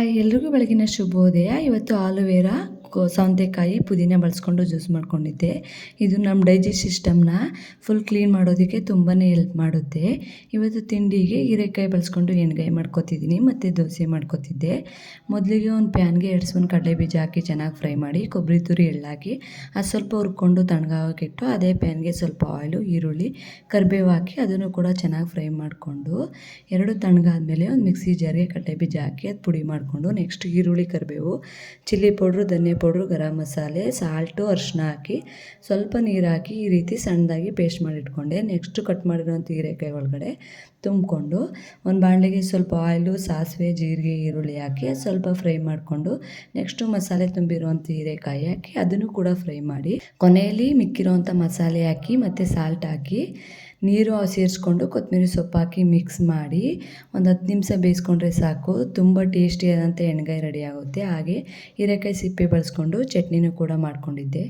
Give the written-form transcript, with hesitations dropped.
Hi ಎಲ್ರಿಗೂ ಬೆಳಗಿನ ಶುಭೋದಯ. ಇವತ್ತು ಆಲೂವೆರಾ ಸೌತೆಕಾಯಿ ಪುದೀನ ಬಳಸ್ಕೊಂಡು ಜ್ಯೂಸ್ ಮಾಡ್ಕೊಂಡಿದ್ದೆ. ಇದು ನಮ್ಮ ಡೈಜೆಸ್ಟ್ ಸಿಸ್ಟಮ್ನ ಫುಲ್ ಕ್ಲೀನ್ ಮಾಡೋದಕ್ಕೆ ತುಂಬಾ ಹೆಲ್ಪ್ ಮಾಡುತ್ತೆ. ಇವತ್ತು ತಿಂಡಿಗೆ ಹೀರೆಕಾಯಿ ಬಳಸ್ಕೊಂಡು ಎಣ್ಗಾಯಿ ಮಾಡ್ಕೊತಿದ್ದೀನಿ ಮತ್ತು ದೋಸೆ ಮಾಡ್ಕೊತಿದ್ದೆ. ಮೊದಲಿಗೆ ಒಂದು ಪ್ಯಾನ್ಗೆ 2 ಸ್ಪೂನ್ ಕಡಲೆ ಬೀಜ ಹಾಕಿ ಚೆನ್ನಾಗಿ ಫ್ರೈ ಮಾಡಿ ಕೊಬ್ಬರಿ ತುರಿ ಎಳ್ಳಾಕಿ ಅದು ಸ್ವಲ್ಪ ಹುರ್ಕೊಂಡು ತಣ್ಣಗಾಗೋಕ್ಕಿಟ್ಟು ಅದೇ ಪ್ಯಾನ್ಗೆ ಸ್ವಲ್ಪ ಆಯಿಲು, ಈರುಳ್ಳಿ, ಕರಿಬೇವು ಹಾಕಿ ಅದನ್ನು ಕೂಡ ಚೆನ್ನಾಗಿ ಫ್ರೈ ಮಾಡಿಕೊಂಡು ಎರಡು ತಣ್ಣಗಾದ್ಮೇಲೆ ಒಂದು ಮಿಕ್ಸಿ ಜಾರ್ಗೆ ಕಡಲೆ ಬೀಜ ಹಾಕಿ ಅದು ಪುಡಿ ಮಾಡಿಕೊಂಡು ನೆಕ್ಸ್ಟ್ ಈರುಳ್ಳಿ, ಕರಿಬೇವು, ಚಿಲ್ಲಿ ಪೌಡ್ರು, ಧನಿಯಾ ಪೌಡ್ರು, ಗರಂ ಮಸಾಲೆ, ಸಾಲ್ಟು, ಅರಿಶಿನ ಹಾಕಿ ಸ್ವಲ್ಪ ನೀರು ಹಾಕಿ ಈ ರೀತಿ ಸಣ್ಣದಾಗಿ ಪೇಸ್ಟ್ ಮಾಡಿಟ್ಕೊಂಡೆ. ನೆಕ್ಸ್ಟು ಕಟ್ ಮಾಡಿರೋಂಥ ಹೀರೆಕಾಯಿ ಒಳಗಡೆ ತುಂಬಿಕೊಂಡು ಒಂದು ಬಾಣಲೆಗೆ ಸ್ವಲ್ಪ ಆಯಿಲು, ಸಾಸಿವೆ, ಜೀರಿಗೆ, ಈರುಳ್ಳಿ ಹಾಕಿ ಸ್ವಲ್ಪ ಫ್ರೈ ಮಾಡಿಕೊಂಡು ನೆಕ್ಸ್ಟು ಮಸಾಲೆ ತುಂಬಿರೋಂಥ ಹೀರೆಕಾಯಿ ಹಾಕಿ ಅದನ್ನು ಕೂಡ ಫ್ರೈ ಮಾಡಿ ಕೊನೆಯಲ್ಲಿ ಮಿಕ್ಕಿರೋಂಥ ಮಸಾಲೆ ಹಾಕಿ ಮತ್ತು ಸಾಲ್ಟ್ ಹಾಕಿ ನೀರು ಸೇರಿಸ್ಕೊಂಡು ಕೊತ್ತಂಬರಿ ಸೊಪ್ಪು ಹಾಕಿ ಮಿಕ್ಸ್ ಮಾಡಿ ಒಂದು 10 ನಿಮಿಷ ಬೇಯಿಸ್ಕೊಂಡ್ರೆ ಸಾಕು. ತುಂಬ ಟೇಸ್ಟಿಯಾದಂಥ ಎಣ್ಗಾಯಿ ರೆಡಿ ಆಗುತ್ತೆ. ಹಾಗೆ ಹೀರೆಕಾಯಿ ಸಿಪ್ಪೆ ಬಳಸ್ಕೊಂಡು ಚಟ್ನಿನೂ ಕೂಡ ಮಾಡ್ಕೊಂಡಿದ್ದೆ.